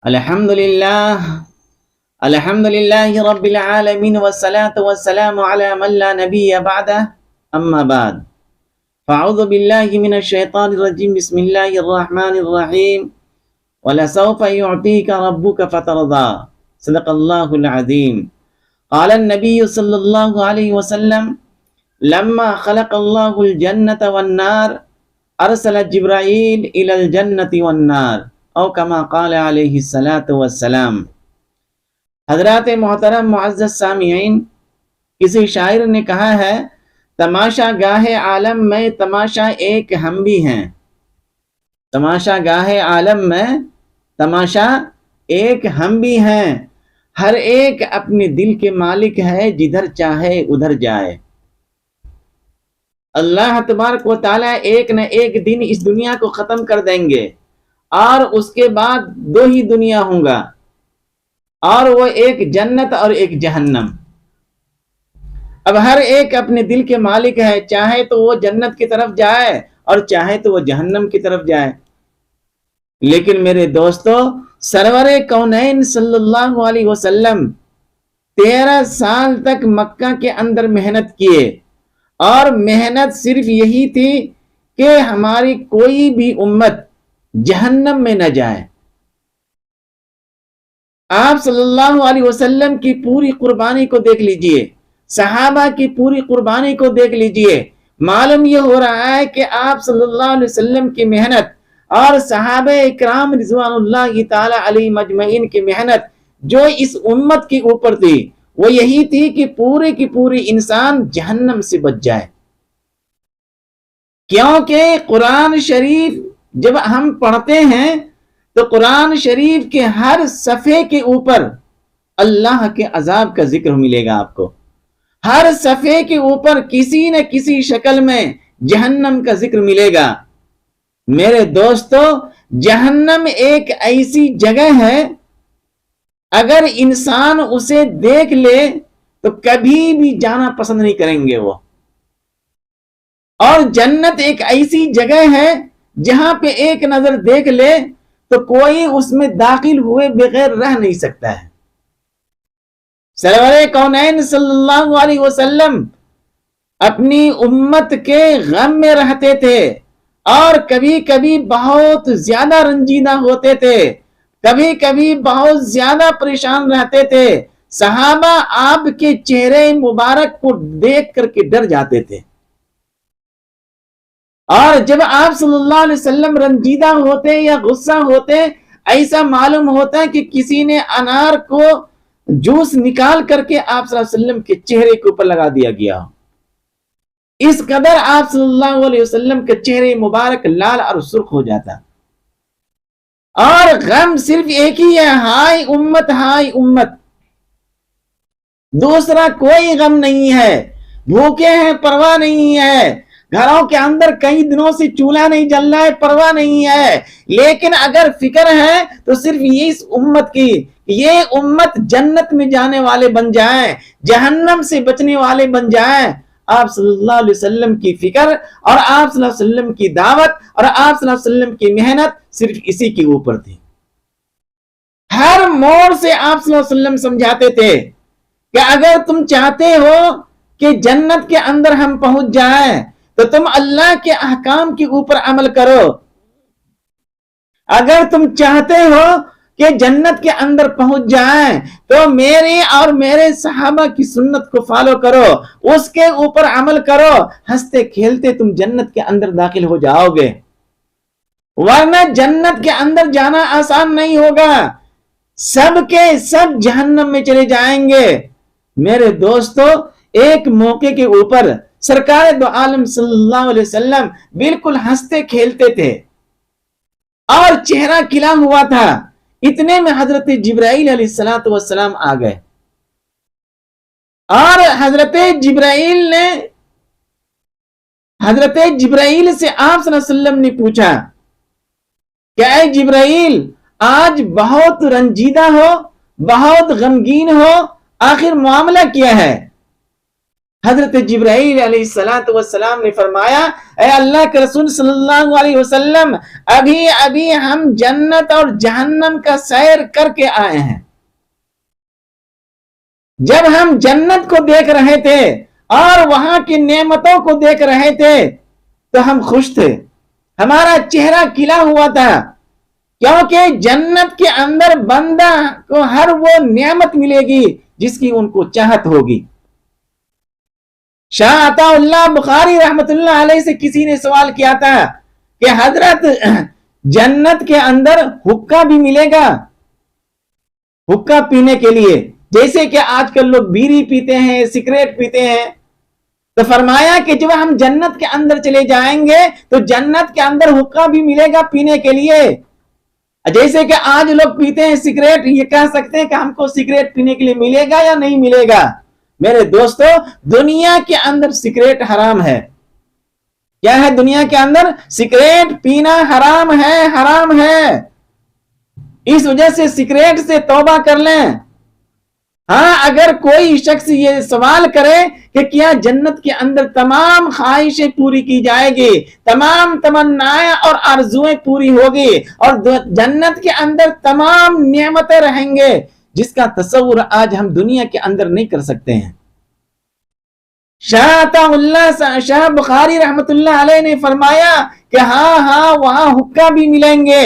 الحمدللہ الحمدللہ رب العالمین والصلاة والسلام علی من لا نبی بعدہ اما بعد فاعوذ باللہ من الشیطان الرجیم بسم اللہ الرحمن الرحیم وَلَسَوْفَ يُعْطِيكَ رَبُّكَ فَتَرْضَى صدق اللہ العظیم قال النبی صلی اللہ علیہ وسلم لما خلق اللہ الجنة والنار ارسل جبرائیل الى الجنة والنار او کما قال علیہ الصلاۃ والسلام۔ حضرات محترم معزز سامعین، کسی شاعر نے کہا ہے تماشا گاہ عالم میں تماشا ایک ہم بھی ہیں۔ تماشا گاہ عالم میں تماشا ایک ہم بھی ہیں، ہر ایک اپنے دل کے مالک ہے، جدھر چاہے ادھر جائے۔ اللہ تبارک و تعالیٰ ایک نہ ایک دن اس دنیا کو ختم کر دیں گے، اور اس کے بعد دو ہی دنیا ہوں گا، اور وہ ایک جنت اور ایک جہنم۔ اب ہر ایک اپنے دل کے مالک ہے، چاہے تو وہ جنت کی طرف جائے اور چاہے تو وہ جہنم کی طرف جائے۔ لیکن میرے دوستو، سرور کونین صلی اللہ علیہ وسلم 13 سال تک مکہ کے اندر محنت کیے، اور محنت صرف یہی تھی کہ ہماری کوئی بھی امت جہنم میں نہ جائے۔ آپ صلی اللہ علیہ وسلم کی پوری قربانی کو دیکھ لیجئے، صحابہ کی پوری قربانی کو دیکھ لیجئے، معلوم یہ ہو رہا ہے کہ آپ صلی اللہ علیہ وسلم کی محنت اور صحابہ اکرام رضوان اللہ تعالی علیہ مجمعین کی محنت جو اس امت کے اوپر تھی، وہ یہی تھی کہ پورے کی پوری انسان جہنم سے بچ جائے۔ کیونکہ قرآن شریف جب ہم پڑھتے ہیں تو قرآن شریف کے ہر صفحے کے اوپر اللہ کے عذاب کا ذکر ملے گا آپ کو، ہر صفحے کے اوپر کسی نہ کسی شکل میں جہنم کا ذکر ملے گا۔ میرے دوستو، جہنم ایک ایسی جگہ ہے، اگر انسان اسے دیکھ لے تو کبھی بھی جانا پسند نہیں کریں گے وہ۔ اور جنت ایک ایسی جگہ ہے جہاں پہ ایک نظر دیکھ لے تو کوئی اس میں داخل ہوئے بغیر رہ نہیں سکتا ہے۔ سرور کونین صلی اللہ علیہ وسلم اپنی امت کے غم میں رہتے تھے، اور کبھی کبھی بہت زیادہ رنجیدہ ہوتے تھے، کبھی کبھی بہت زیادہ پریشان رہتے تھے۔ صحابہ آپ کے چہرے مبارک کو دیکھ کر کے ڈر جاتے تھے، اور جب آپ صلی اللہ علیہ وسلم رنجیدہ ہوتے یا غصہ ہوتے، ایسا معلوم ہوتا کہ کسی نے انار کو جوس نکال کر کے آپ صلی اللہ علیہ وسلم کے چہرے کے اوپر لگا دیا گیا۔ اس قدر آپ صلی اللہ علیہ وسلم کے چہرے مبارک لال اور سرخ ہو جاتا، اور غم صرف ایک ہی ہے، ہائے امت ہائے امت، دوسرا کوئی غم نہیں ہے۔ بھوکے ہیں پرواہ نہیں ہے، گھروں کے اندر کئی دنوں سے چولہا نہیں جل رہا ہے، پرواہ نہیں ہے، لیکن اگر فکر ہے تو صرف اس امت کی، یہ امت جنت میں جانے والے بن جائیں، جہنم سے بچنے والے بن جائیں۔ آپ صلی اللہ علیہ وسلم کی فکر اور آپ صلی اللہ علیہ وسلم کی دعوت اور آپ صلی اللہ علیہ وسلم کی محنت صرف اسی کے اوپر تھی۔ ہر موڑ سے آپ صلی اللہ علیہ وسلم سمجھاتے تھے کہ اگر تم چاہتے ہو کہ جنت کے اندر ہم پہنچ جائیں تو تم اللہ کے احکام کے اوپر عمل کرو، اگر تم چاہتے ہو کہ جنت کے اندر پہنچ جائیں تو میرے اور میرے صحابہ کی سنت کو فالو کرو، اس کے اوپر عمل کرو، ہنستے کھیلتے تم جنت کے اندر داخل ہو جاؤ گے، ورنہ جنت کے اندر جانا آسان نہیں ہوگا، سب کے سب جہنم میں چلے جائیں گے۔ میرے دوستو، ایک موقع کے اوپر سرکار دو عالم صلی اللہ علیہ وسلم بالکل ہنستے کھیلتے تھے اور چہرہ کھلا ہوا تھا، اتنے میں حضرت جبرائیل علیہ السلام آ گئے، اور حضرت جبرائیل سے آپ صلی اللہ علیہ وسلم نے پوچھا کہ اے جبرائیل، آج بہت رنجیدہ ہو، بہت غمگین ہو، آخر معاملہ کیا ہے؟ حضرت جبرائیل علیہ السلام نے فرمایا اے اللہ کے رسول صلی اللہ علیہ وسلم، ابھی ابھی ہم جنت اور جہنم کا سیر کر کے آئے ہیں۔ جب ہم جنت کو دیکھ رہے تھے اور وہاں کی نعمتوں کو دیکھ رہے تھے تو ہم خوش تھے، ہمارا چہرہ کھلا ہوا تھا، کیونکہ جنت کے اندر بندہ کو ہر وہ نعمت ملے گی جس کی ان کو چاہت ہوگی۔ شاہ عطا اللہ بخاری رحمت اللہ علیہ سے کسی نے سوال کیا تھا کہ حضرت جنت کے اندر حقہ بھی ملے گا، حقہ پینے کے لیے، جیسے کہ آج کل لوگ بیڑی پیتے ہیں، سگریٹ پیتے ہیں، تو فرمایا کہ جب ہم جنت کے اندر چلے جائیں گے تو جنت کے اندر حقہ بھی ملے گا پینے کے لیے۔ جیسے کہ آج لوگ پیتے ہیں سگریٹ، یہ کہہ سکتے ہیں کہ ہم کو سگریٹ پینے کے لیے ملے گا یا نہیں ملے گا؟ میرے دوستو، دنیا کے اندر سگریٹ حرام ہے۔ کیا ہے دنیا کے اندر؟ سگریٹ پینا حرام ہے، حرام ہے۔ اس وجہ سے سگریٹ سے توبہ کر لیں۔ ہاں، اگر کوئی شخص یہ سوال کرے کہ کیا جنت کے اندر تمام خواہشیں پوری کی جائے گی، تمام تمنائیں اور آرزویں پوری ہوگی اور جنت کے اندر تمام نعمتیں رہیں گے، جس کا تصور آج ہم دنیا کے اندر نہیں کر سکتے ہیں۔ شاہ بخاری رحمت اللہ علیہ نے فرمایا کہ ہاں وہاں حقہ بھی ملیں گے،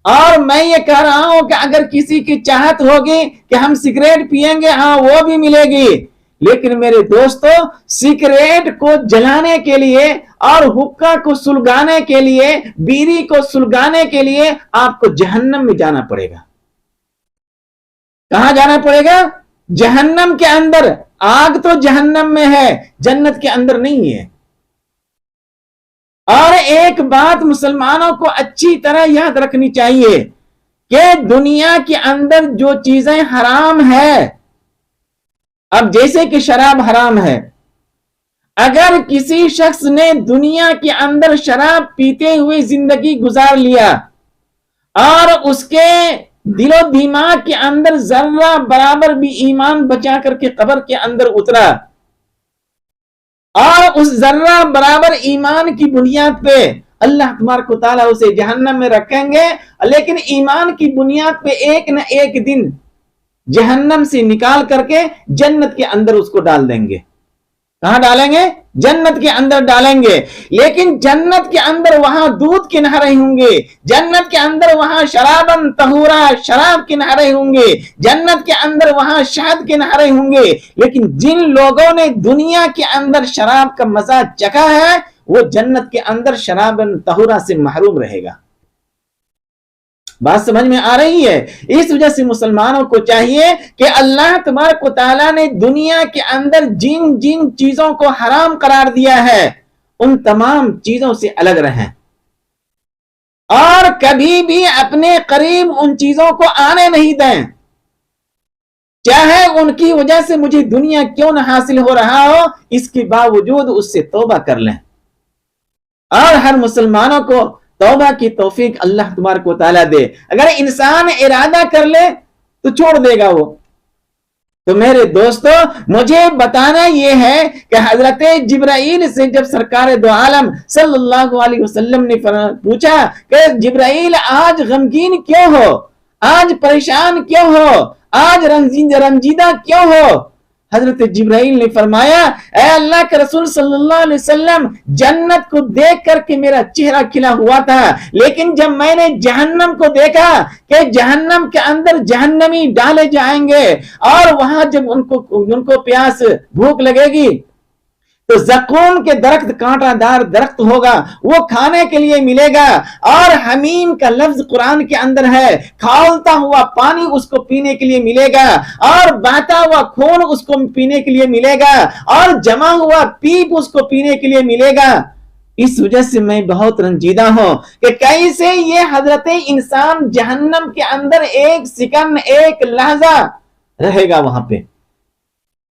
اور میں یہ کہہ رہا ہوں کہ اگر کسی کی چاہت ہوگی کہ ہم سگریٹ پیئیں گے، ہاں وہ بھی ملے گی۔ لیکن میرے دوستو، سگریٹ کو جلانے کے لیے اور حقہ کو سلگانے کے لیے، بیڑی کو سلگانے کے لیے آپ کو جہنم میں جانا پڑے گا۔ کہاں جانا پڑے گا؟ جہنم کے اندر۔ آگ تو جہنم میں ہے، جنت کے اندر نہیں ہے۔ اور ایک بات مسلمانوں کو اچھی طرح یاد رکھنی چاہیے کہ دنیا کے اندر جو چیزیں حرام ہے، اب جیسے کہ شراب حرام ہے، اگر کسی شخص نے دنیا کے اندر شراب پیتے ہوئے زندگی گزار لیا اور اس کے دل و دماغ کے اندر ذرہ برابر بھی ایمان بچا کر کے قبر کے اندر اترا، اور اس ذرہ برابر ایمان کی بنیاد پہ اللہ تبارک و تعالیٰ اسے جہنم میں رکھیں گے، لیکن ایمان کی بنیاد پہ ایک نہ ایک دن جہنم سے نکال کر کے جنت کے اندر اس کو ڈال دیں گے۔ کہاں ڈالیں گے؟ جنت کے اندر ڈالیں گے۔ لیکن جنت کے اندر وہاں دودھ کی نہریں ہوں گے، جنت کے اندر وہاں شرابن طہورا، شراب کی نہریں ہوں گے، جنت کے اندر وہاں شہد کی نہریں ہوں گے۔ لیکن جن لوگوں نے دنیا کے اندر شراب کا مزہ چکھا ہے، وہ جنت کے اندر شرابن طہورا سے محروم رہے گا۔ بات سمجھ میں آ رہی ہے؟ اس وجہ سے مسلمانوں کو چاہیے کہ اللہ تبارک و تعالیٰ نے دنیا کے اندر جن جن چیزوں کو حرام قرار دیا ہے، ان تمام چیزوں سے الگ رہیں، اور کبھی بھی اپنے قریب ان چیزوں کو آنے نہیں دیں، چاہے ان کی وجہ سے مجھے دنیا کیوں نہ حاصل ہو رہا ہو، اس کے باوجود اس سے توبہ کر لیں۔ اور ہر مسلمانوں کو توبہ کی توفیق اللہ تبارک و تعالیٰ دے۔ اگر انسان ارادہ کر لے تو چھوڑ دے گا وہ۔ تو میرے دوستو، مجھے بتانا یہ ہے کہ حضرت جبرائیل سے جب سرکار دو عالم صلی اللہ علیہ وسلم نے پوچھا کہ جبرائیل آج غمگین کیوں ہو، آج پریشان کیوں ہو، آج رنجیدہ کیوں ہو، حضرت جبرائیل نے فرمایا اے اللہ کے رسول صلی اللہ علیہ وسلم، جنت کو دیکھ کر کے میرا چہرہ کھلا ہوا تھا، لیکن جب میں نے جہنم کو دیکھا کہ جہنم کے اندر جہنمی ڈالے جائیں گے، اور وہاں جب ان کو پیاس بھوک لگے گی تو زقوم کے درخت، کانٹا دار درخت ہوگا، وہ کھانے کے لیے ملے گا، اور حمیم کا لفظ قرآن کے اندر ہے، کھولتا ہوا پانی اس کو پینے کے لیے ملے گا، اور بہتا ہوا خون اس کو پینے کے لیے ملے گا، اور جمع ہوا پیپ اس کو پینے کے لیے ملے گا۔ اس وجہ سے میں بہت رنجیدہ ہوں کہ کیسے یہ حضرت انسان جہنم کے اندر ایک سیکنڈ، ایک لحظہ رہے گا وہاں پہ،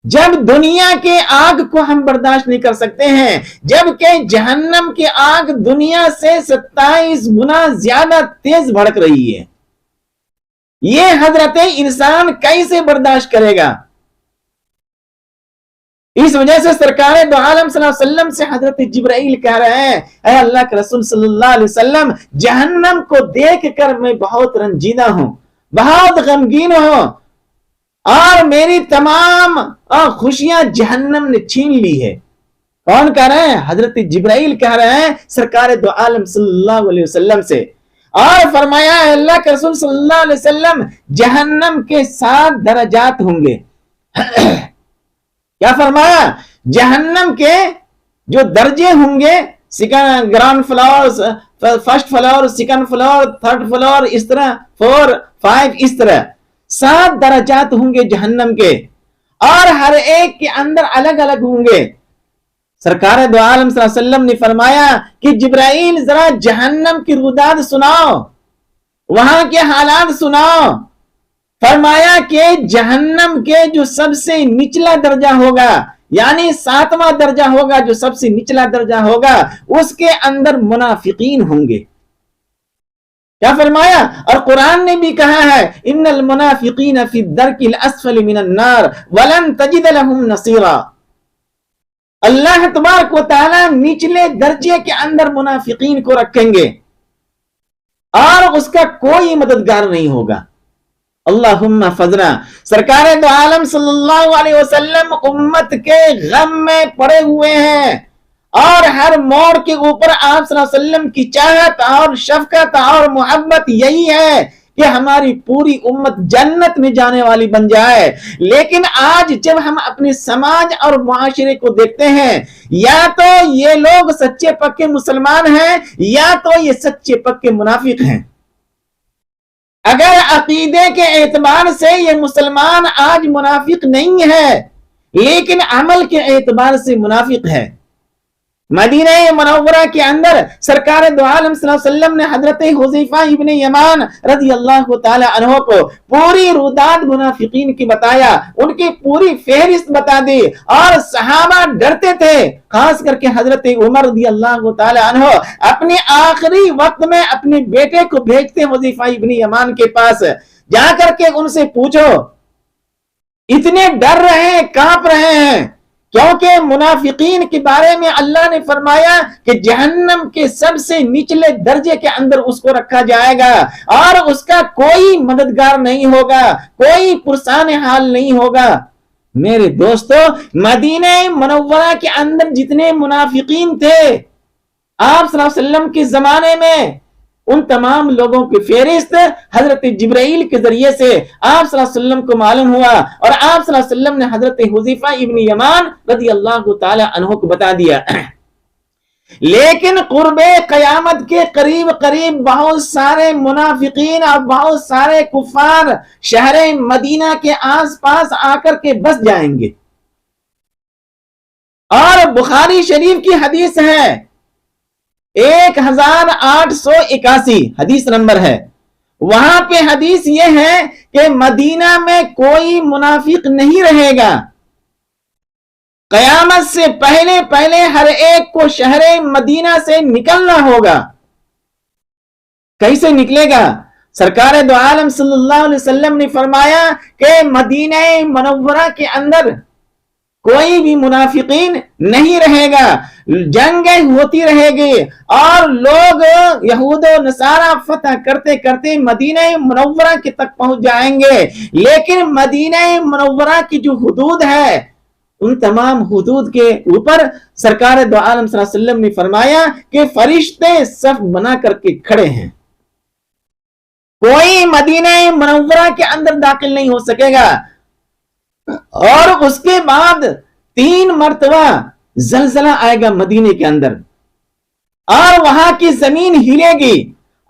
جب دنیا کے آگ کو ہم برداشت نہیں کر سکتے ہیں، جبکہ جہنم کی آگ دنیا سے 27 گنا زیادہ تیز بھڑک رہی ہے۔ یہ حضرت انسان کیسے برداشت کرے گا؟ اس وجہ سے سرکار دو عالم صلی اللہ علیہ وسلم سے حضرت جبرائیل کہہ رہے ہیں اے اللہ کے رسول صلی اللہ علیہ وسلم، جہنم کو دیکھ کر میں بہت رنجیدہ ہوں، بہت غمگین ہوں، اور میری تمام خوشیاں جہنم نے چھین لی ہے۔ کون کہہ رہے ہیں؟ حضرت جبرائیل کہہ رہے ہیں سرکار دو عالم صلی اللہ علیہ وسلم سے، اور فرمایا اے اللہ کے رسول صلی اللہ علیہ وسلم، جہنم کے 7 درجات ہوں گے۔ کیا فرمایا؟ جہنم کے جو درجے ہوں گے، ground floor, first floor, second floor, third floor, اس طرح 4 5 اس طرح 7 درجات ہوں گے جہنم کے، اور ہر ایک کے اندر الگ الگ ہوں گے۔ سرکار دو عالم صلی اللہ علیہ وسلم نے فرمایا کہ جبرائیل ذرا جہنم کی روداد سناؤ، وہاں کے حالات سناؤ۔ فرمایا کہ جہنم کے جو سب سے نچلا درجہ ہوگا، یعنی 7واں درجہ ہوگا، جو سب سے نچلا درجہ ہوگا، اس کے اندر منافقین ہوں گے۔ کیا فرمایا؟ اور قرآن نے بھی کہا ہے ان المنافقین فی الدرک الاسفل من النار ولن تجد لهم نصیرا۔ اللہ تبارک و تعالی نچلے درجے کے اندر منافقین کو رکھیں گے اور اس کا کوئی مددگار نہیں ہوگا۔ اللہم فضنا۔ سرکار دو عالم صلی اللہ علیہ وسلم امت کے غم میں پڑے ہوئے ہیں، اور ہر موڑ کے اوپر آپ صلی اللہ علیہ وسلم کی چاہت اور شفقت اور محبت یہی ہے کہ ہماری پوری امت جنت میں جانے والی بن جائے۔ لیکن آج جب ہم اپنے سماج اور معاشرے کو دیکھتے ہیں، یا تو یہ لوگ سچے پکے مسلمان ہیں، یا تو یہ سچے پکے منافق ہیں۔ اگر عقیدے کے اعتبار سے یہ مسلمان آج منافق نہیں ہے، لیکن عمل کے اعتبار سے منافق ہے۔ مدینہ منورہ کے اندر سرکار دو عالم صلی اللہ علیہ وسلم نے حضرت حذیفہ ابن یمان رضی اللہ تعالی عنہ کو پوری روداد منافقین کی بتایا، ان کی پوری فہرست بتا دی، اور صحابہ ڈرتے تھے، خاص کر کے حضرت عمر رضی اللہ تعالی عنہ اپنے آخری وقت میں اپنے بیٹے کو بھیجتے حذیفہ ابن یمان کے پاس، جا کر کے ان سے پوچھو، اتنے ڈر رہے ہیں، کانپ رہے ہیں، کیونکہ منافقین کے بارے میں اللہ نے فرمایا کہ جہنم کے سب سے نچلے درجے کے اندر اس کو رکھا جائے گا، اور اس کا کوئی مددگار نہیں ہوگا، کوئی پرسان حال نہیں ہوگا۔ میرے دوستو، مدینہ منورہ کے اندر جتنے منافقین تھے آپ صلی اللہ علیہ وسلم کے زمانے میں، ان تمام لوگوں کی فہرست حضرت جبرائیل کے ذریعے سے آپ صلی اللہ علیہ وسلم کو معلوم ہوا، اور آپ صلی اللہ علیہ وسلم نے حضرت حذیفہ ابن یمان رضی اللہ تعالی عنہ کو بتا دیا۔ لیکن قرب قیامت کے قریب قریب بہت سارے منافقین اور بہت سارے کفار شہر مدینہ کے آس پاس آ کر کے بس جائیں گے، اور بخاری شریف کی حدیث ہے 1881 حدیث نمبر ہے، وہاں پہ حدیث یہ ہے کہ مدینہ میں کوئی منافق نہیں رہے گا، قیامت سے پہلے پہلے ہر ایک کو شہر مدینہ سے نکلنا ہوگا۔ کیسے نکلے گا؟ سرکار دو عالم صلی اللہ علیہ وسلم نے فرمایا کہ مدینہ منورہ کے اندر کوئی بھی منافقین نہیں رہے گا، جنگیں ہوتی رہے گی، اور لوگ یہود و نصارہ فتح کرتے کرتے مدینہ منورہ کے تک پہنچ جائیں گے، لیکن مدینہ منورہ کی جو حدود ہے، ان تمام حدود کے اوپر سرکار دو عالم صلی اللہ علیہ وسلم نے فرمایا کہ فرشتے صف بنا کر کے کھڑے ہیں، کوئی مدینہ منورہ کے اندر داخل نہیں ہو سکے گا۔ اور اس کے بعد 3 مرتبہ زلزلہ آئے گا مدینے کے اندر، اور وہاں کی زمین ہلے گی،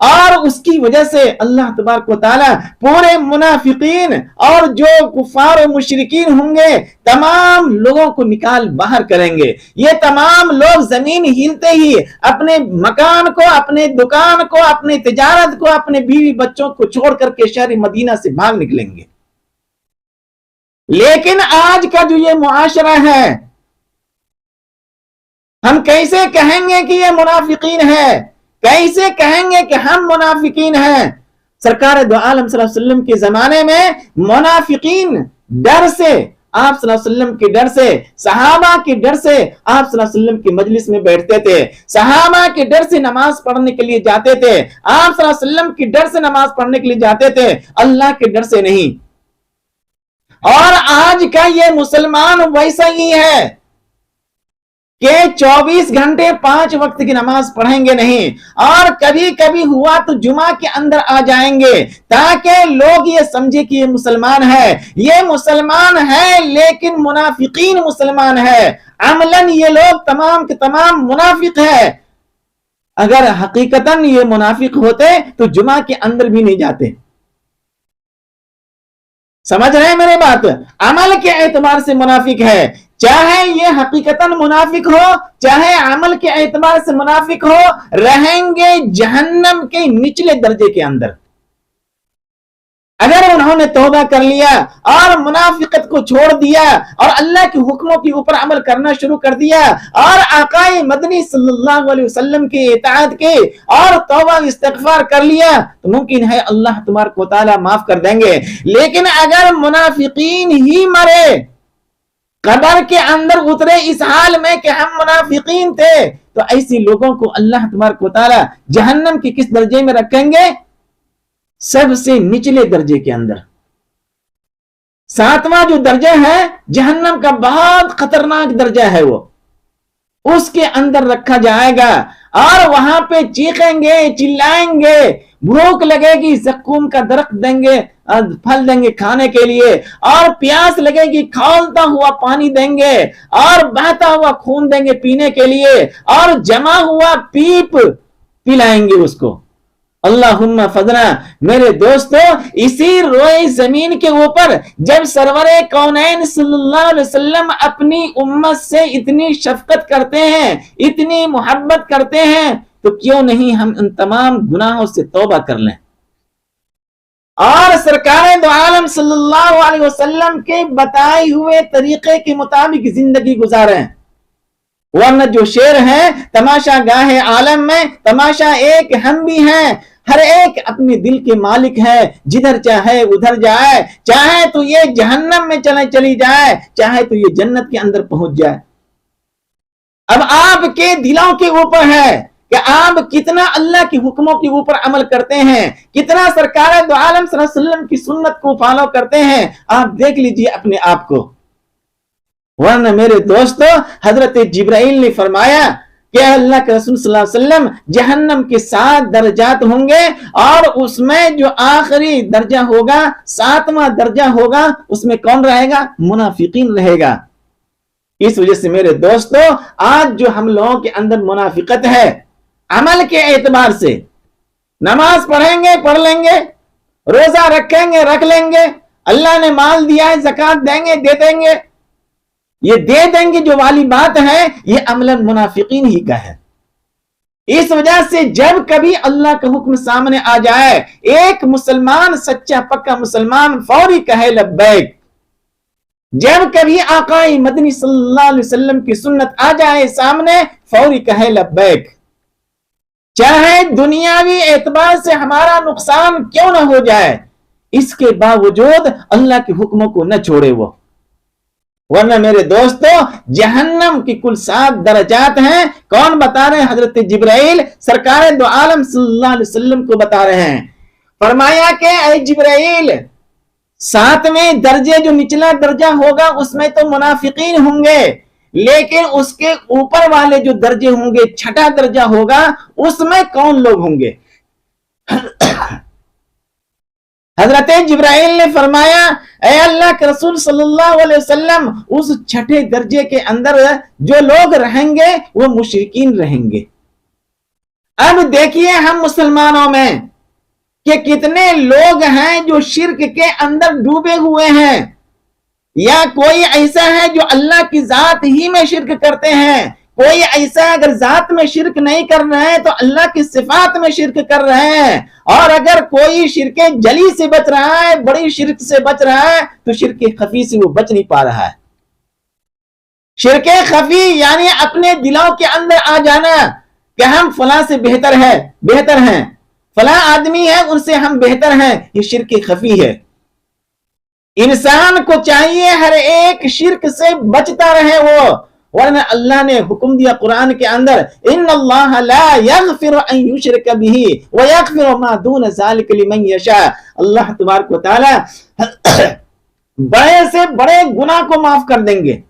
اور اس کی وجہ سے اللہ تبارک و تعالی پورے منافقین اور جو کفار و مشرکین ہوں گے تمام لوگوں کو نکال باہر کریں گے۔ یہ تمام لوگ زمین ہلتے ہی اپنے مکان کو، اپنے دکان کو، اپنے تجارت کو، اپنے بیوی بچوں کو چھوڑ کر کے شہر مدینہ سے بھاگ نکلیں گے۔ لیکن آج کا جو یہ معاشرہ ہے، ہم کیسے کہیں گے کہ یہ منافقین ہے؟ کیسے کہیں گے کہ ہم منافقین ہیں؟ سرکار دو عالم صلی اللہ علیہ وسلم کے زمانے میں منافقین ڈر سے آپ صلی اللہ علیہ وسلم کے ڈر سے، صحابہ کے ڈر سے آپ صلی اللہ علیہ وسلم کی مجلس میں بیٹھتے تھے، صحابہ کے ڈر سے نماز پڑھنے کے لیے جاتے تھے، آپ صلی اللہ علیہ وسلم کے ڈر سے نماز پڑھنے کے لیے جاتے تھے، اللہ کے ڈر سے نہیں۔ اور آج کا یہ مسلمان ویسا ہی ہے کہ 24 گھنٹے 5 وقت کی نماز پڑھیں گے نہیں، اور کبھی کبھی ہوا تو جمعہ کے اندر آ جائیں گے تاکہ لوگ یہ سمجھے کہ یہ مسلمان ہے، یہ مسلمان ہے لیکن منافقین مسلمان ہے، عملاً یہ لوگ تمام کے تمام منافق ہے۔ اگر حقیقتاً یہ منافق ہوتے تو جمعہ کے اندر بھی نہیں جاتے۔ سمجھ رہے ہیں میرے بات؟ عمل کے اعتبار سے منافق ہے، چاہے یہ حقیقتاً منافق ہو چاہے عمل کے اعتبار سے منافق ہو، رہیں گے جہنم کے نچلے درجے کے اندر۔ اگر انہوں نے توبہ کر لیا اور منافقت کو چھوڑ دیا اور اللہ کے حکموں کے اوپر عمل کرنا شروع کر دیا اور آقا مدنی صلی اللہ علیہ وسلم کی اطاعت کی اور توبہ استغفار کر لیا تو ممکن ہے اللہ تبارک و تعالیٰ معاف کر دیں گے۔ لیکن اگر منافقین ہی مرے، قبر کے اندر اترے اس حال میں کہ ہم منافقین تھے، تو ایسی لوگوں کو اللہ تبارک و تعالیٰ جہنم کے کس درجے میں رکھیں گے؟ سب سے نچلے درجے کے اندر۔ 7واں جو درجہ ہے جہنم کا بہت خطرناک درجہ ہے، وہ اس کے اندر رکھا جائے گا اور وہاں پہ چیخیں گے، چلائیں گے، بھوک لگے گی زقوم کا درخت دیں گے، پھل دیں گے کھانے کے لیے، اور پیاس لگے گی کھولتا ہوا پانی دیں گے، اور بہتا ہوا خون دیں گے پینے کے لیے، اور جمع ہوا پیپ پلائیں گے اس کو۔ اللہم فضنا۔ میرے دوستو، اسی روئے زمین کے اوپر جب سرور کونین صلی اللہ علیہ وسلم اپنی امت سے اتنی شفقت کرتے ہیں، اتنی محبت کرتے ہیں، تو کیوں نہیں ہم ان تمام گناہوں سے توبہ کر لیں اور سرکار دو عالم صلی اللہ علیہ وسلم کے بتائے ہوئے طریقے کے مطابق زندگی گزاریں۔ ورنہ جو شیر ہیں تماشا گاہ عالم میں تماشا ایک ہم بھی ہیں، ہر ایک اپنے دل کے مالک ہے، جدھر چاہے ادھر جائے، چاہے تو یہ جہنم میں چلی جائے، چاہے تو یہ جنت کے اندر پہنچ جائے۔ اب آپ کے دلوں کے اوپر ہے کہ آپ کتنا اللہ کے حکموں کے اوپر عمل کرتے ہیں، کتنا سرکار دو عالم صلی اللہ علیہ وسلم کی سنت کو فالو کرتے ہیں، آپ دیکھ لیجئے اپنے آپ کو۔ ورنہ میرے دوستو، حضرت جبرائیل نے فرمایا کہ اللہ کے رسول صلی اللہ علیہ وسلم جہنم کے 7 درجات ہوں گے، اور اس میں جو آخری درجہ ہوگا 7واں درجہ ہوگا، اس میں کون رہے گا؟ منافقین رہے گا۔ اس وجہ سے میرے دوستو، آج جو ہم لوگوں کے اندر منافقت ہے، عمل کے اعتبار سے نماز پڑھیں گے پڑھ لیں گے، روزہ رکھیں گے رکھ لیں گے، اللہ نے مال دیا ہے زکوٰۃ دیں گے دے دیں گے، یہ دے دیں گے جو والی بات ہے، یہ عملاً منافقین ہی کا ہے۔ اس وجہ سے جب کبھی اللہ کا حکم سامنے آ جائے، ایک مسلمان سچا پکا مسلمان فوری کہے لبیک۔ جب کبھی آقا مدنی صلی اللہ علیہ وسلم کی سنت آ جائے سامنے، فوری کہے لبیک، چاہے دنیاوی اعتبار سے ہمارا نقصان کیوں نہ ہو جائے، اس کے باوجود اللہ کے حکموں کو نہ چھوڑے وہ۔ ورنہ میرے دوستو، جہنم کی کل 7 درجات ہیں، کون بتا رہے ہیں؟ حضرت جبرائیل سرکار دو عالم صلی اللہ علیہ وسلم کو بتا رہے ہیں۔ فرمایا کہ اے جبرائیل، 7ویں درجے جو نچلا درجہ ہوگا اس میں تو منافقین ہوں گے، لیکن اس کے اوپر والے جو درجے ہوں گے، 6واں درجہ ہوگا، اس میں کون لوگ ہوں گے؟ حضرت جبرائیل نے فرمایا، اے اللہ کے رسول صلی اللہ علیہ وسلم، اس 6 درجے کے اندر جو لوگ رہیں گے وہ مشرکین رہیں گے۔ اب دیکھیے ہم مسلمانوں میں کہ کتنے لوگ ہیں جو شرک کے اندر ڈوبے ہوئے ہیں، یا کوئی ایسا ہے جو اللہ کی ذات ہی میں شرک کرتے ہیں، کوئی ایسا اگر ذات میں شرک نہیں کر رہے ہیں تو اللہ کی صفات میں شرک کر رہے ہیں، اور اگر کوئی شرک جلی سے بچ رہا ہے، بڑی شرک سے بچ رہا ہے، تو شرک خفی سے وہ بچ نہیں پا رہا ہے۔ شرک خفی یعنی اپنے دلوں کے اندر آ جانا کہ ہم فلاں سے بہتر ہیں، فلاں آدمی ہے ان سے ہم بہتر ہیں، یہ شرک خفی ہے۔ انسان کو چاہیے ہر ایک شرک سے بچتا رہے وہ، ورنہ اللہ نے حکم دیا قرآن کے اندر، ان اللہ لا یغفر ان یشرک بہ ویغفر ما دون ذلک لمن یشاء، اللہ تبارک و تعالی بڑے سے بڑے گناہ کو معاف کر دیں گے،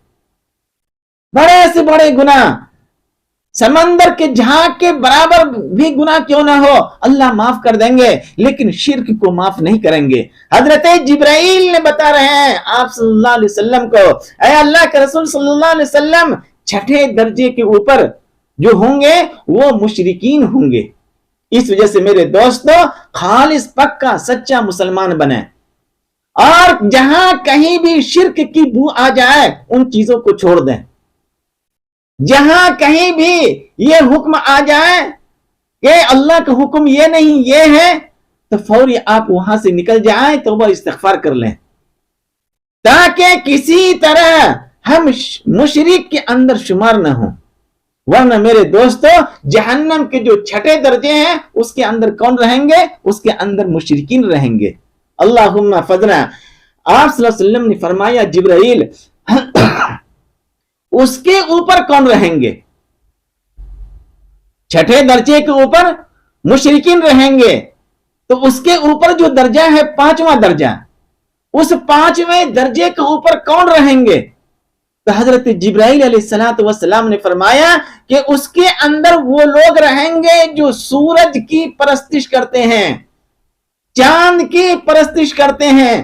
بڑے سے بڑے گناہ، سمندر کے جھاگ کے برابر بھی گناہ کیوں نہ ہو اللہ معاف کر دیں گے، لیکن شرک کو معاف نہیں کریں گے۔ حضرت جبرائیل نے بتا رہے ہیں آپ صلی اللہ علیہ وسلم کو، اے اللہ کے رسول صلی اللہ علیہ وسلم، چھٹے درجے کے اوپر جو ہوں گے وہ مشرکین ہوں گے، اس وجہ سے میرے دوستو خالص پکا سچا مسلمان بنیں، اور جہاں کہیں بھی شرک کی بو آ جائے ان چیزوں کو چھوڑ دیں، جہاں کہیں بھی یہ حکم آ جائے کہ اللہ کا حکم یہ نہیں یہ ہے تو فوری آپ وہاں سے نکل جائیں، توبہ استغفار کر لیں، تاکہ کسی طرح ہم مشرک کے اندر شمار نہ ہوں، ورنہ میرے دوستو جہنم کے جو چھٹے درجے ہیں اس کے اندر کون رہیں گے؟ اس کے اندر مشرکین رہیں گے۔ اللہم فضنا، آپ صلی اللہ علیہ وسلم نے فرمایا جبرائیل اس کے اوپر کون رہیں گے؟ چھٹے درجے کے اوپر مشرکین رہیں گے، تو اس کے اوپر جو درجہ ہے پانچواں درجہ، اس پانچویں درجے کے اوپر کون رہیں گے؟ تو حضرت جبرائیل علیہ السلام نے فرمایا کہ اس کے اندر وہ لوگ رہیں گے جو سورج کی پرستش کرتے ہیں، چاند کی پرستش کرتے ہیں،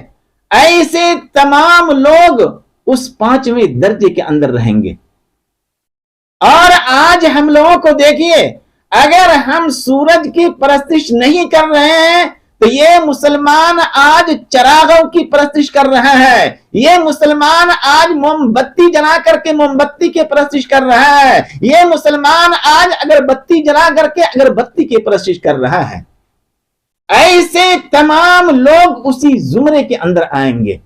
ایسے تمام لوگ اس پانچویں درجے کے اندر رہیں گے۔ اور آج ہم لوگوں کو دیکھیے، اگر ہم سورج کی پرستش نہیں کر رہے ہیں تو یہ مسلمان آج چراغوں کی پرستش کر رہا ہے، یہ مسلمان آج موم بتی جلا کر کے موم بتی کی پرستش کر رہا ہے، یہ مسلمان آج اگربتی جلا کر کے اگربتی کی پرستش کر رہا ہے۔ ایسے تمام لوگ اسی زمرے کے اندر آئیں گے۔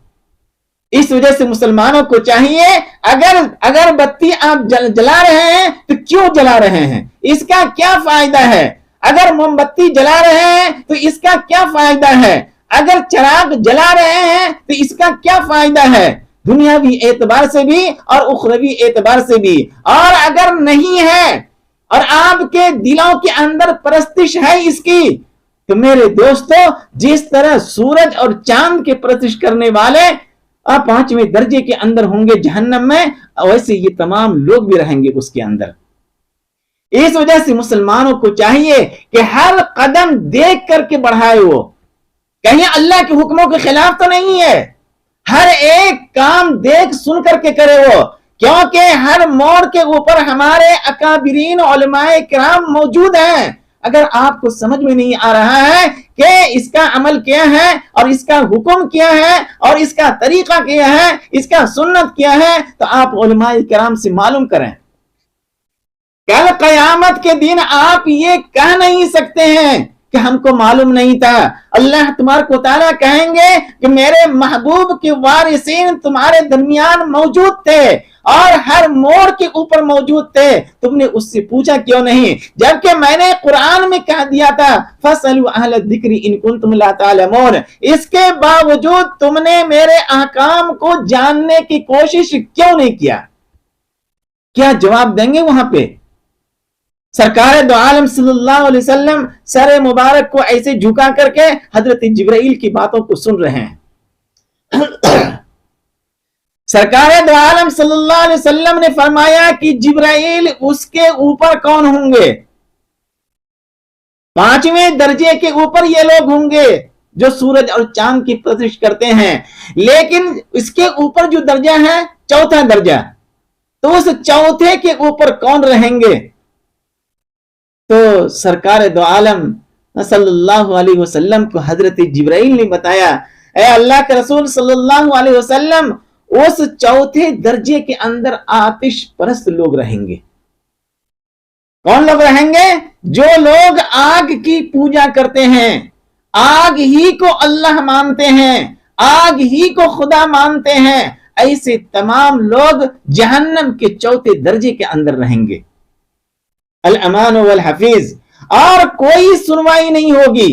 اس وجہ سے مسلمانوں کو چاہیے اگر بتی آپ جلا رہے ہیں تو کیوں جلا رہے ہیں؟ اس کا کیا فائدہ ہے؟ اگر موم بتی جلا رہے ہیں تو اس کا کیا فائدہ ہے؟ اگر چراغ جلا رہے ہیں تو اس کا کیا فائدہ ہے؟ دنیاوی اعتبار سے بھی اور اخروی اعتبار سے بھی۔ اور اگر نہیں ہے اور آپ کے دلوں کے اندر پرستش ہے اس کی، تو میرے دوستو جس طرح سورج اور چاند کے پرستش کرنے والے پانچویں درجے کے اندر ہوں گے جہنم میں، ویسے یہ تمام لوگ بھی رہیں گے اس کے اندر۔ اس وجہ سے مسلمانوں کو چاہیے کہ ہر قدم دیکھ کر کے بڑھائے، وہ کہیں اللہ کے حکموں کے خلاف تو نہیں ہے، ہر ایک کام دیکھ سن کر کے کرے وہ، کیونکہ ہر موڑ کے اوپر ہمارے اکابرین علماء کرام موجود ہیں۔ اگر آپ کو سمجھ میں نہیں آ رہا ہے کہ اس کا عمل کیا ہے اور اس کا حکم کیا ہے اور اس کا طریقہ کیا ہے، اس کا سنت کیا ہے، تو آپ علماء کرام سے معلوم کریں۔ کل قیامت کے دن آپ یہ کہہ نہیں سکتے ہیں کہ ہم کو معلوم نہیں تھا۔ اللہ تبارک و تعالیٰ کہیں گے کہ میرے محبوب کے وارثین تمہارے درمیان موجود تھے اور ہر موڑ کے اوپر موجود تھے، تم نے اس سے پوچھا کیوں نہیں؟ جبکہ میں نے قرآن میں کہہ دیا تھا فَاسْأَلُوا أَهْلَ الذِّكْرِ إِن كُنتُمْ لَا تَعْلَمُونَ، اس کے باوجود تم نے میرے احکام کو جاننے کی کوشش کیوں نہیں کیا؟ کیا جواب دیں گے وہاں پہ؟ سرکار دو عالم صلی اللہ علیہ وسلم سر مبارک کو ایسے جھکا کر کے حضرت جبرائیل کی باتوں کو سن رہے ہیں۔ سرکار دو عالم صلی اللہ علیہ وسلم نے فرمایا کہ جبرائیل اس کے اوپر کون ہوں گے؟ پانچویں درجے کے اوپر یہ لوگ ہوں گے جو سورج اور چاند کی پرستش کرتے ہیں، لیکن اس کے اوپر جو درجہ ہے چوتھا درجہ، تو اس چوتھے کے اوپر کون رہیں گے؟ تو سرکار دو عالم صلی اللہ علیہ وسلم کو حضرت جبرائیل نے بتایا، اے اللہ کے رسول صلی اللہ علیہ وسلم، اس چوتھے درجے کے اندر آتش پرست لوگ رہیں گے۔ کون لوگ رہیں گے؟ جو لوگ آگ کی پوجا کرتے ہیں، آگ ہی کو اللہ مانتے ہیں، آگ ہی کو خدا مانتے ہیں، ایسے تمام لوگ جہنم کے چوتھے درجے کے اندر رہیں گے۔ الامان والحفیظ، اور کوئی سنوائی نہیں ہوگی،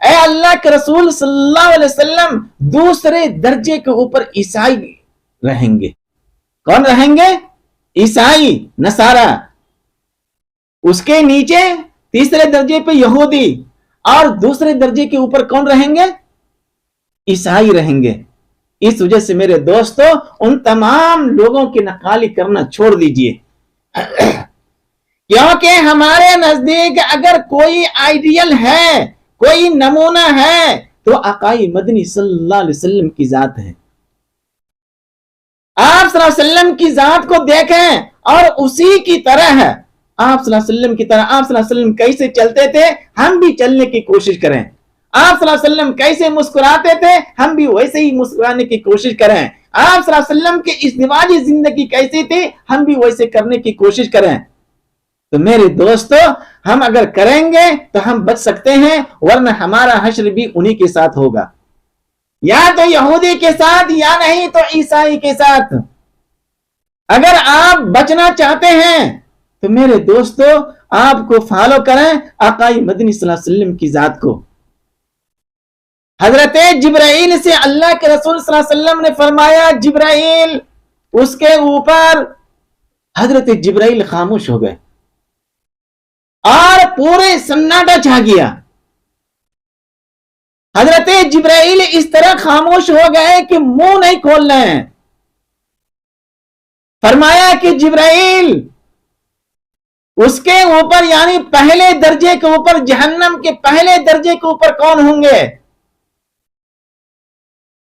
اے اللہ کے رسول صلی اللہ علیہ وسلم دوسرے درجے کے اوپر عیسائی رہیں گے. کون رہیں گے؟ عیسائی، نصارہ. اس کے نیچے تیسرے درجے پہ یہودی، اور دوسرے درجے کے اوپر کون رہیں گے؟ عیسائی رہیں گے. اس وجہ سے میرے دوستو ان تمام لوگوں کی نقالی کرنا چھوڑ دیجئے، کیونکہ ہمارے نزدیک اگر کوئی آئیڈیل ہے، کوئی نمونہ ہے تو آقائے مدنی صلی اللہ علیہ وسلم کی ذات ہے. آپ صلی اللہ علیہ وسلم کی ذات کو دیکھیں اور اسی کی طرح ہے، آپ صلی اللہ علیہ وسلم کی طرح. آپ صلی اللہ علیہ وسلم کیسے چلتے تھے ہم بھی چلنے کی کوشش کریں. آپ صلی اللہ علیہ وسلم کیسے مسکراتے تھے ہم بھی ویسے ہی مسکرانے کی کوشش کریں. آپ صلی اللہ علیہ وسلم کی ازدواجی زندگی کیسی تھی ہم بھی ویسے کرنے کی کوشش کریں. تو میرے دوستو ہم اگر کریں گے تو ہم بچ سکتے ہیں، ورنہ ہمارا حشر بھی انہی کے ساتھ ہوگا، یا تو یہودی کے ساتھ یا نہیں تو عیسائی کے ساتھ. اگر آپ بچنا چاہتے ہیں تو میرے دوستو آپ کو فالو کریں آقائے مدنی صلی اللہ علیہ وسلم کی ذات کو. حضرت جبرائیل سے اللہ کے رسول صلی اللہ علیہ وسلم نے فرمایا جبرائیل، اس کے اوپر حضرت جبرائیل خاموش ہو گئے اور پورے سناٹا چھا گیا. حضرت جبرائیل اس طرح خاموش ہو گئے کہ منہ نہیں کھول رہے ہیں. فرمایا کہ جبرائیل، اس کے اوپر یعنی پہلے درجے کے اوپر، جہنم کے پہلے درجے کے اوپر کون ہوں گے؟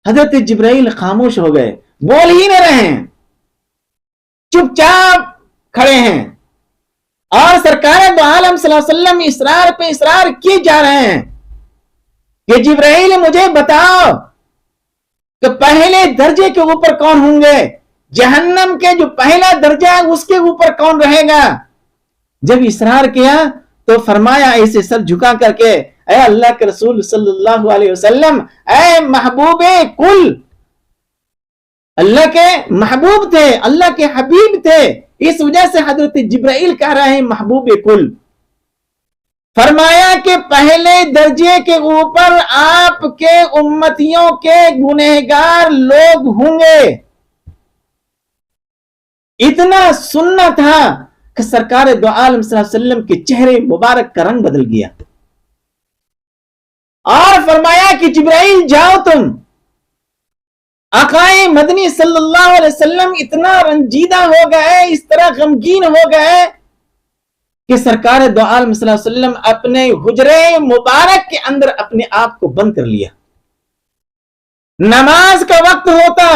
حضرت جبرائیل خاموش ہو گئے، بول ہی نہ رہے ہیں، چپ چاپ کھڑے ہیں. اور سرکار دو عالم صلی اللہ علیہ وسلم اصرار پہ اصرار کیے جا رہے ہیں کہ جبرائیل مجھے بتاؤ کہ پہلے درجے کے اوپر کون ہوں گے، جہنم کے جو پہلا درجہ ہے اس کے اوپر کون رہے گا. جب اصرار کیا تو فرمایا ایسے سر جھکا کر کے، اے اللہ کے رسول صلی اللہ علیہ وسلم، اے محبوب کل، اللہ کے محبوب تھے، اللہ کے حبیب تھے، اس وجہ سے حضرت جبرائیل کہہ رہے ہیں محبوب کل. فرمایا کہ پہلے درجے کے اوپر آپ کے امتیوں کے گنہگار لوگ ہوں گے. اتنا سننا تھا کہ سرکار دو عالم صلی اللہ علیہ وسلم کے چہرے مبارک کا رنگ بدل گیا اور فرمایا کہ جبرائیل جاؤ تم. آقائے مدنی صلی اللہ علیہ وسلم اتنا رنجیدہ ہو گئے، اس طرح غمگین ہو گئے کہ سرکار دو عالم صلی اللہ علیہ وسلم اپنے حجرے مبارک کے اندر اپنے آپ کو بند کر لیا. نماز کا وقت ہوتا،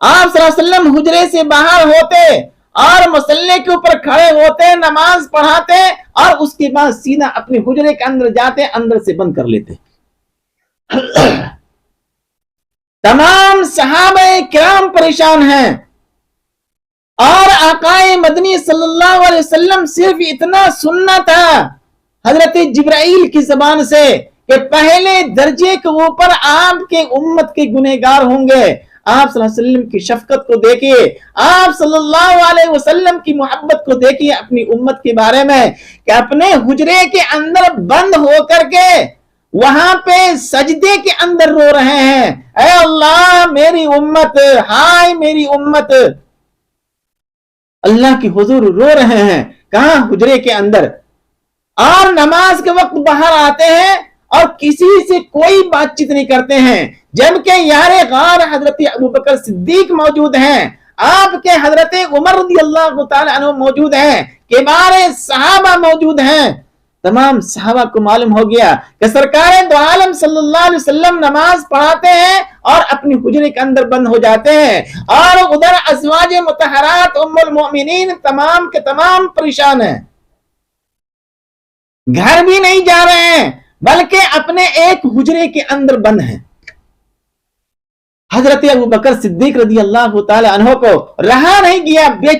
آپ صلی اللہ علیہ وسلم حجرے سے باہر ہوتے اور مصلی کے اوپر کھڑے ہوتے، نماز پڑھاتے اور اس کے بعد سیدھا اپنے حجرے کے اندر جاتے، اندر سے بند کر لیتے. تمام صحابہ کرام پریشان ہیں اور آقائے مدنی صلی اللہ علیہ وسلم صرف اتنا سننا تھا حضرت جبرائیل کی زبان سے کہ پہلے درجے کے اوپر آپ کے امت کے گنہگار ہوں گے. آپ صلی اللہ علیہ وسلم کی شفقت کو دیکھیے، آپ صلی اللہ علیہ وسلم کی محبت کو دیکھیے اپنی امت کے بارے میں کہ اپنے حجرے کے اندر بند ہو کر کے وہاں پہ سجدے کے اندر رو رہے ہیں، اے اللہ میری امت، ہائے میری امت. اللہ کی حضور رو رہے ہیں، کہاں؟ حجرے کے اندر. اور نماز کے وقت باہر آتے ہیں اور کسی سے کوئی بات چیت نہیں کرتے ہیں، جبکہ یار غار حضرت ابوبکر صدیق موجود ہیں، آپ کے حضرت عمر رضی اللہ تعالی عنہ موجود ہیں، کبار صحابہ موجود ہیں. تمام صحابہ کو معلوم ہو گیا کہ سرکار دو عالم صلی اللہ علیہ وسلم نماز پڑھاتے ہیں اور اپنی حجرے کے اندر بند ہو جاتے ہیں، اور ادھر ازواج مطہرات ام المؤمنین تمام کے تمام پریشان ہیں، گھر بھی نہیں جا رہے ہیں بلکہ اپنے ایک حجرے کے اندر بند ہیں. حضرت ابوبکر صدیق رضی اللہ تعالی عنہ کو رہا نہیں گیا، بے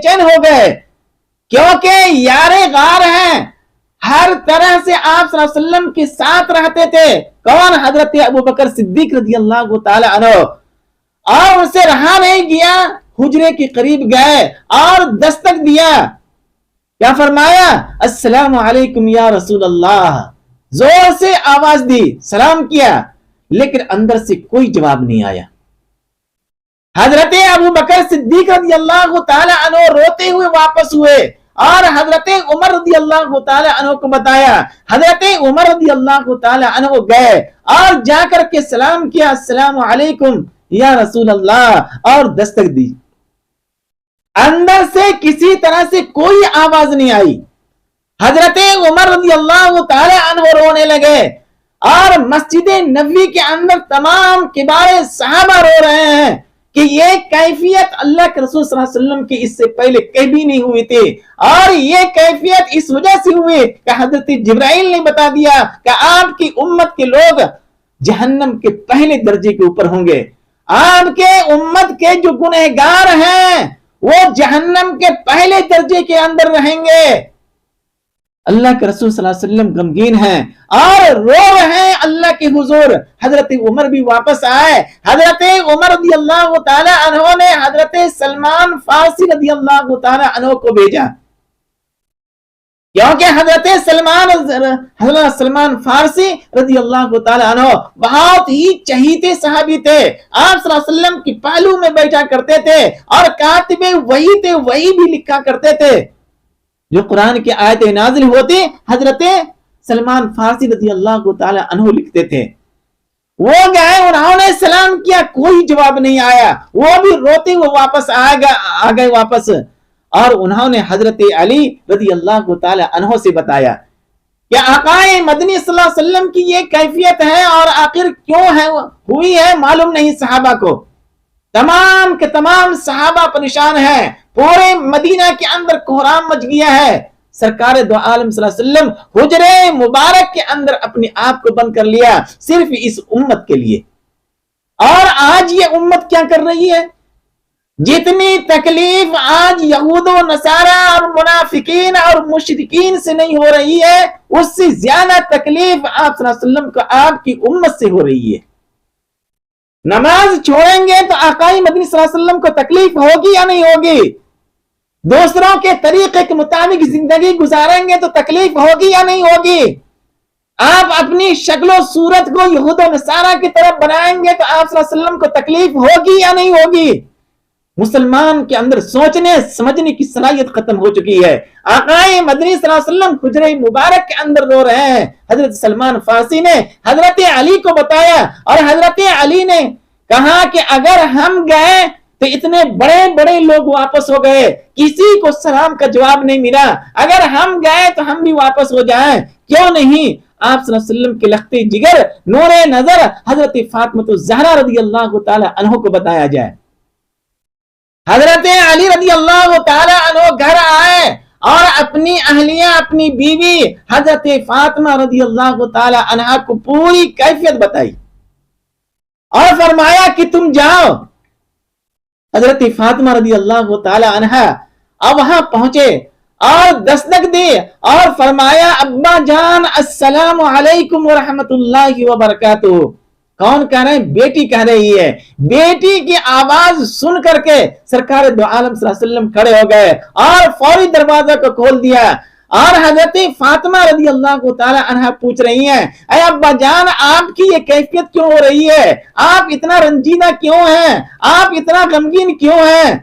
چین ہو گئے، کیونکہ یار غار ہیں، ہر طرح سے آپ صلی اللہ علیہ وسلم کے ساتھ رہتے تھے. کون؟ حضرت ابوبکر صدیق رضی اللہ تعالی عنہ. اور ان سے رہا نہیں گیا، حجرے کے قریب گئے اور دستک دیا. کیا فرمایا؟ السلام علیکم یا رسول اللہ. زور سے آواز دی، سلام کیا، لیکن اندر سے کوئی جواب نہیں آیا۔ حضرت ابو بکر صدیق رضی اللہ تعالی عنہ روتے ہوئے واپس ہوئے اور حضرت عمر رضی اللہ تعالی عنہ کو بتایا۔ حضرت عمر رضی اللہ تعالی عنہ گئے اور جا کر کے سلام کیا، السلام علیکم یا رسول اللہ، اور دستک دی۔ اندر سے کسی طرح سے کوئی آواز نہیں آئی۔ حضرت عمر رضی اللہ تعالی عنہ رونے لگے اور مسجد نبوی کے اندر تمام کبار صحابہ رو رہے ہیں کہ یہ کیفیت اللہ کے رسول صلی اللہ علیہ وسلم کی اس سے پہلے کبھی نہیں ہوئی تھی، اور یہ کیفیت اس وجہ سے ہوئی کہ حضرت جبرائیل نے بتا دیا کہ آپ کی امت کے لوگ جہنم کے پہلے درجے کے اوپر ہوں گے، آپ کے امت کے جو گنہگار ہیں وہ جہنم کے پہلے درجے کے اندر رہیں گے۔ اللہ کے رسول صلی اللہ علیہ وسلم غمگین ہیں اور رو رہے ہیں اللہ کے حضور۔ حضرت عمر بھی واپس آئے۔ حضرت عمر رضی اللہ تعالی عنہ نے حضرت سلمان فارسی رضی اللہ تعالی عنہ کو بھیجا، کیونکہ حضرت سلمان فارسی رضی اللہ تعالی عنہ بہت ہی چہیتے صحابی تھے، آپ صلی اللہ علیہ وسلم کی پہلو میں بیٹھا کرتے تھے اور کاتب وحی تھے، وحی بھی لکھا کرتے تھے۔ جو قرآن کی آیتیں نازل ہوتی حضرت سلمان فارسی رضی اللہ تعالی عنہ لکھتے تھے۔ وہ گئے، انہوں نے سلام کیا، کوئی جواب نہیں آیا، وہ بھی روتے ہوئے واپس آ گئے واپس، اور انہوں نے حضرت علی رضی اللہ تعالی عنہ سے بتایا کہ آقا مدنی صلی اللہ علیہ وسلم کی یہ کیفیت ہے اور آخر کیوں ہے ہوئی ہے معلوم نہیں صحابہ کو۔ تمام کے تمام صحابہ پریشان ہیں، پورے مدینہ کے اندر کوہرام مچ گیا ہے۔ سرکار دو عالم صلی اللہ علیہ وسلم حجرے مبارک کے اندر اپنے آپ کو بند کر لیا صرف اس امت کے لیے۔ اور آج یہ امت کیا کر رہی ہے؟ جتنی تکلیف آج یہود و نصارہ اور منافقین اور مشرکین سے نہیں ہو رہی ہے، اس سے زیادہ تکلیف آپ صلی اللہ علیہ وسلم کو آپ کی امت سے ہو رہی ہے۔ نماز چھوڑیں گے تو آقا مدنی صلی اللہ علیہ وسلم کو تکلیف ہوگی یا نہیں ہوگی؟ دوسروں کے طریقے کے مطابق زندگی گزاریں گے تو تکلیف ہوگی یا نہیں ہوگی؟ آپ اپنی شکل و صورت کو یہود و نصارہ کی طرف بنائیں گے تو آپ صلی اللہ علیہ وسلم کو تکلیف ہوگی یا نہیں ہوگی؟ مسلمان کے اندر سوچنے سمجھنے کی صلاحیت ختم ہو چکی ہے۔ آقا مدنی صلی اللہ علیہ وسلم حجرے مبارک کے اندر رو رہے ہیں۔ حضرت سلمان فارسی نے حضرت علی کو بتایا اور حضرت علی نے کہا کہ اگر ہم گئے تو اتنے بڑے بڑے لوگ واپس ہو گئے، کسی کو سلام کا جواب نہیں ملا، اگر ہم گئے تو ہم بھی واپس ہو جائیں، کیوں نہیں آپ صلی اللہ علیہ وسلم کے لخت جگر نور نظر حضرت فاطمہ الزہرا رضی اللہ تعالی عنہ کو بتایا جائے۔ حضرت علی رضی اللہ تعالی عنہ گھر آئے اور اپنی اہلیہ، اپنی بیوی حضرت فاطمہ رضی اللہ تعالی عنہ کو پوری کیفیت بتائی اور فرمایا کہ تم جاؤ۔ حضرت فاطمہ رضی اللہ تعالی عنہ اب وہاں پہنچے اور دستک دی اور فرمایا ابا جان السلام علیکم ورحمت اللہ وبرکاتہ۔ کون کہہ رہے ہیں؟ بیٹی کہہ رہی ہے۔ بیٹی کی آواز سن کر کے سرکار دو عالم صلی اللہ علیہ وسلم کھڑے ہو گئے اور فوری دروازہ کو کھول دیا، اور حضرت فاطمہ رضی اللہ تعالی عنہ پوچھ رہی ہیں اے ابا جان آپ کی یہ کیفیت کیوں ہو رہی ہے؟ آپ اتنا رنجیدہ کیوں ہیں؟ آپ اتنا غمگین کیوں ہیں؟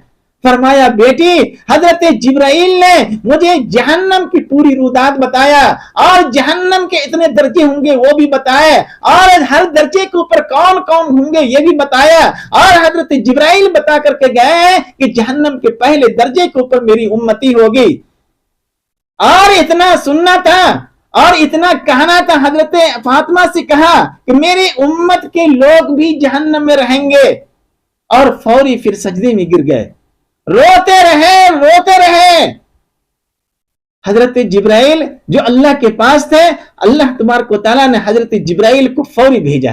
فرمایا بیٹی حضرت جبرائیل نے مجھے جہنم کی پوری رودات بتایا اور جہنم کے اتنے درجے ہوں گے وہ بھی بتائے، اور ہر درجے کے اوپر کون کون ہوں گے یہ بھی بتایا، اور حضرت جبرائیل بتا کر کے گئے ہیں کہ جہنم کے پہلے درجے کے اوپر میری امتی ہوگی۔ اور اتنا سننا تھا اور اتنا کہنا تھا، حضرت فاطمہ سے کہا کہ میری امت کے لوگ بھی جہنم میں رہیں گے، اور فوری پھر سجدے میں گر گئے، روتے رہے۔ حضرت جبرائیل جو اللہ کے پاس تھے، اللہ تبارک و تعالیٰ نے حضرت جبرائیل کو فوری بھیجا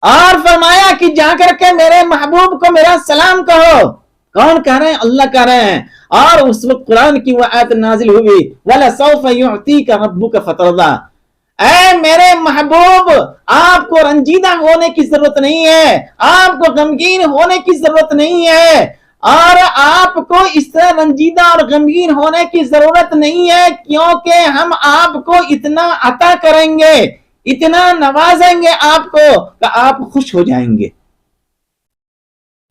اور فرمایا کہ جا کر کے میرے محبوب کو میرا سلام کہو۔ کون کہہ رہے ہیں؟ اللہ کہہ رہے ہیں۔ اور اس وقت قرآن کی وہ آیت نازل ہوئی وَلَسَوْفَ يُعْطِيكَ رَبُّكَ فَتَرْضَىٰ، اے میرے محبوب آپ کو رنجیدہ ہونے کی ضرورت نہیں ہے، آپ کو غمگین ہونے کی ضرورت نہیں ہے، اور آپ کو اس طرح رنجیدہ اور غمگین ہونے کی ضرورت نہیں ہے، کیونکہ ہم آپ کو اتنا عطا کریں گے، اتنا نوازیں گے آپ کو کہ آپ خوش ہو جائیں گے۔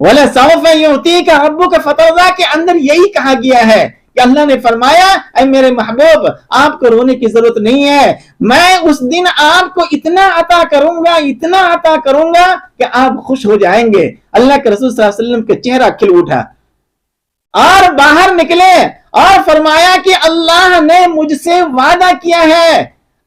وَلَسَوْفَ يُعْطِيكَ رَبُّكَ فَتَرْضَىٰ کے اندر یہی کہا گیا ہے کہ اللہ نے فرمایا اے میرے محبوب آپ کو رونے کی ضرورت نہیں ہے، میں اس دن آپ کو اتنا عطا کروں گا، اتنا عطا کروں گا کہ آپ خوش ہو جائیں گے۔ اللہ کے رسول صلی اللہ علیہ وسلم کا چہرہ کھل اٹھا اور باہر نکلے اور فرمایا کہ اللہ نے مجھ سے وعدہ کیا ہے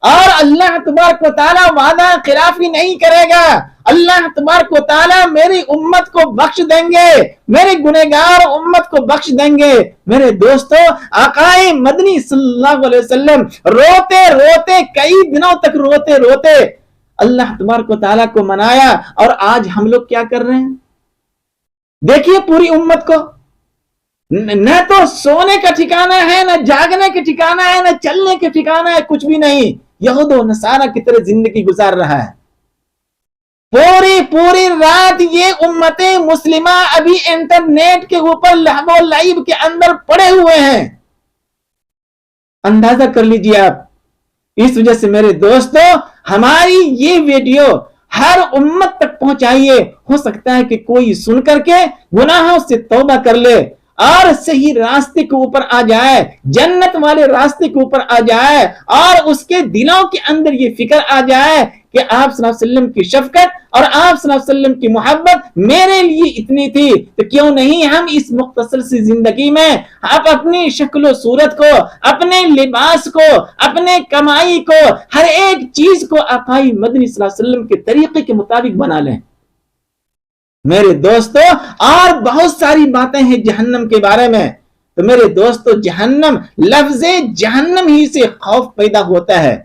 اور اللہ تبارک و تعالیٰ وعدہ خلافی نہیں کرے گا، اللہ تبارک و تعالیٰ میری امت کو بخش دیں گے، میری گنہگار امت کو بخش دیں گے۔ میرے دوستو، آقائے مدنی صلی اللہ علیہ وسلم روتے روتے کئی دنوں تک روتے روتے اللہ تبارک و تعالیٰ کو منایا، اور آج ہم لوگ کیا کر رہے ہیں؟ دیکھیے پوری امت کو نہ تو سونے کا ٹھکانہ ہے، نہ جاگنے کے ٹھکانہ ہے، نہ چلنے کے ٹھکانہ ہے، کچھ بھی نہیں، یہود و نصارہ کی طرح زندگی گزار رہا ہے۔ پوری رات یہ امت مسلمہ ابھی انٹرنیٹ کے اوپر لہو و لعب کے اندر پڑے ہوئے ہیں۔ اندازہ کر لیجئے آپ۔ اس وجہ سے میرے دوستو ہماری یہ ویڈیو ہر امت تک پہنچائیے، ہو سکتا ہے کہ کوئی سن کر کے گناہوں سے توبہ کر لے اور صحیح راستے کے اوپر آ جائے، جنت والے راستے کے اوپر آ جائے، اور اس کے دلوں کے اندر یہ فکر آ جائے کہ آپ صلی اللہ علیہ وسلم کی شفقت اور آپ صلی اللہ علیہ وسلم کی محبت میرے لیے اتنی تھی، تو کیوں نہیں ہم اس مختصر سی زندگی میں آپ اپنی شکل و صورت کو، اپنے لباس کو، اپنے کمائی کو، ہر ایک چیز کو آقائی مدنی صلی اللہ علیہ وسلم کے طریقے کے مطابق بنا لیں۔ میرے دوستو اور بہت ساری باتیں ہیں جہنم کے بارے میں، تو میرے دوستو جہنم، لفظ جہنم ہی سے خوف پیدا ہوتا ہے۔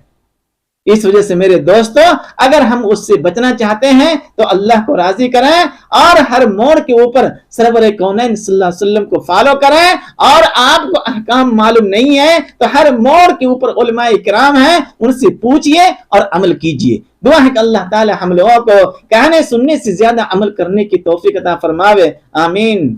اس وجہ سے میرے دوستو اگر ہم اس سے بچنا چاہتے ہیں تو اللہ کو راضی کریں اور ہر موڑ کے اوپر سرور کونین صلی اللہ علیہ وسلم کو فالو کریں، اور آپ کو احکام معلوم نہیں ہے تو ہر موڑ کے اوپر علماء کرام ہیں، ان سے پوچھئے اور عمل کیجئے۔ دعا ہے کہ اللہ تعالی ہم لوگوں کو کہنے سننے سے زیادہ عمل کرنے کی توفیق عطا فرماوے، آمین۔